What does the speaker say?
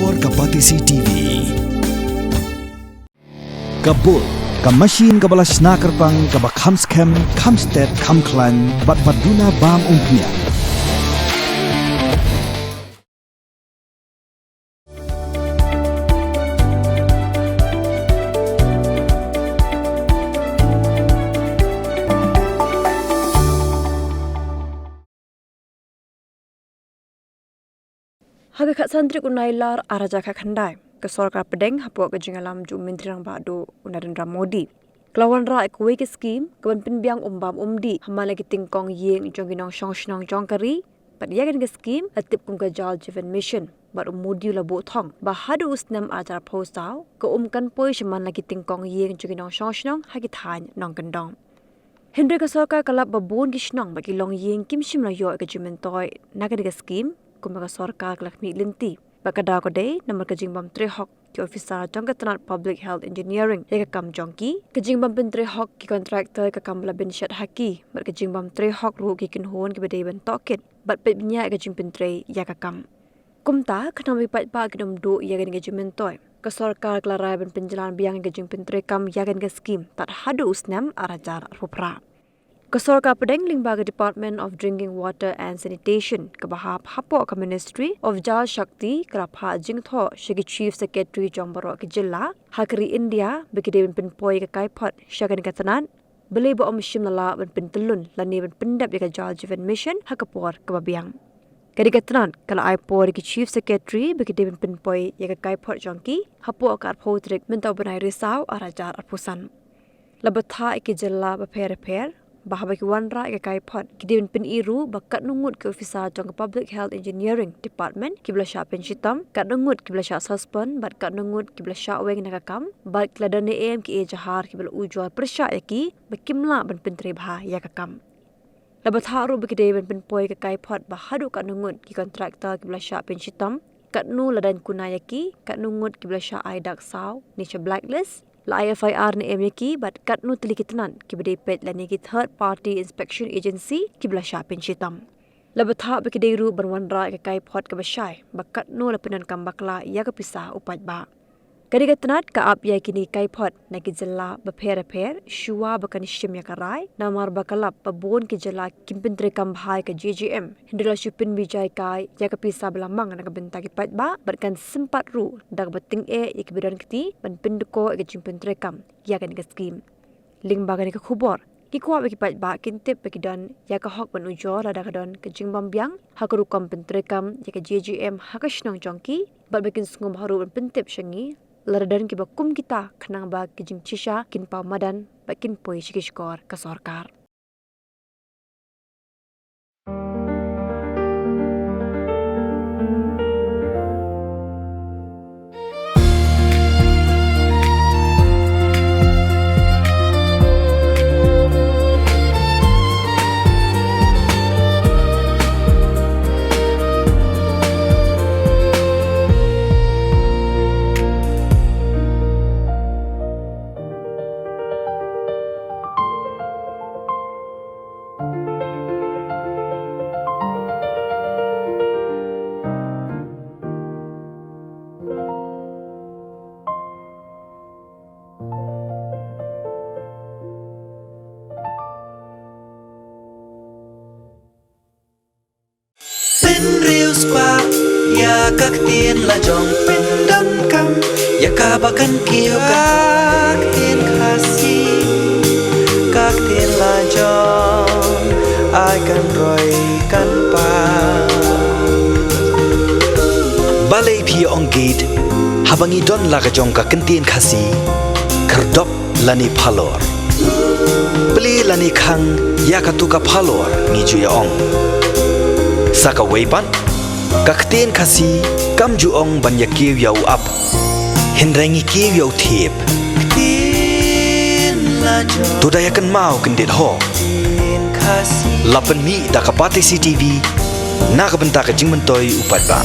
Skor Kapatisi TV. Kabul, Kamashin kabala snaker pang kabak Skhim, Stet, Klan, bat baduna bam umpnya. Haga kat santri kunailar araja ka khandai ke Sorkar pedeng hapo ke jingalam ju menteri rang bado Narendra Modi kelawan ra ekwe ke skim keban pin biang umbam umdi hamala ki tingkong yeng Jong Shnong Jong kari pat yagen ke skim atip kum ke jal jiven mission bar Modi la bo thong ba hadu usnam ajar postau ke kan poi shaman lagi tingkong yeng Jong Shnong ha ki than nong kendong Hendra ke Sorkar kalap babon ki Shnong ba ki long yeng kim shim la yo ke jimen toy naga ke skim Kumbaga Sorkar Kmie linti. Bakada ko day namar kajingbam trehok ki ofisa Jong Tanat Public Health Engineering ya kam Jong ki kajingbam bin trehok ki kontraktor ka kamla bin shat haki bar kajingbam trehok ru ki kinhon ki bedai ban tokit bat pet nya kajing bin tre ya ka kam. Kumta khnam pat ba kidum do ya gan kajing toy. Ka Sorkar klarai ban penjalan biang kajing bin tre kam ya gan skim tat hadu usnam arajar rupra. Sorkar pedeng lingba ke Department of Drinking Water and Sanitation ke bahap hapo ke Ministry of Jal Shakti kerapha jingtho shigi Chief Secretary Jong Barok ke Jilla hakri India bagi dia pin poi ke kaipot syagan katanan beli bo omshim lala pin telun lani pin pendap ke Jal Jiven Mission hakapor ke Biang kadi katanan kala ai por ke Chief Secretary bagi dia pin poi ke kaipot jongki hapo ka potrik minta benai risau arajar arpusan labatha ke Jilla beper bahawa ki wanra ke kaipot kidin pin iru bakat nungut ke ofisa Jong Public Health Engineering Department ki blasha pen shitam kat nungut ki blasha suspend bat kat nungut ki blasha weng nakakam bat kladane em ki jahar ki bla ujwal persya ki bakimla ban pin tre bha ya kakam labatharu bikide ban pin poi ke kaipot bahadu kat nungut ki kontraktor ki blasha pen shitam kat nu ladan kunayaki kat nungut ki blasha ai dak saw nature blacklist la IFIR ni emeki bat kat nu telikitanan ki bede pet la ni ki third party inspection agency ki blasha pen shitam labatha bekideiru banwanra ke kai phot ke bashai bakat nu la penan kambakla ya ke pisah upat ba kadi katanat ka ap ya kini kai phot na ki jalla bapher shuwa bakan shim ya karai namar bakalap babon ki jalla kimpin tre kam bhai ke GGM hindela shupin bijai kai ya ke pisah belamang na ke benta ki pat ba berkan Sympat ru dak bating ik bidan kiti ban pinduko ke jimpin tre kam ya kan ke skim ling bagan ke khubor ki kwa ki pat ba kintip ke dan ya ka hok ban ujor ada kadon ke jingbam biang hakru kam pintre kam ya ke GGM hakashnong jongki bat bakin sungum haru ban pintip shangi laradan ki bakum kita khnang ba ki jing chisha kin pa madan bakin poi shikishkor ka Sorkar Real squad ya các tiên là Jong pin đâm cam ya Kaba kan kêu các tiên khasi các tiên là Jong ai kan rồi kan pa balai phi on gate habangi don la ka Jong ka kan tiên khasi kardop lani phalor beli lani khang ya ka tu ka phalor ni ju ya ong saka weipan kakten khasi kam ju ong ban ya kiw yau up hinrangi kiw yau thep to da yakan mau kan det ho lapan mi da kapati CTV na ka benta ka jingman toy upat ba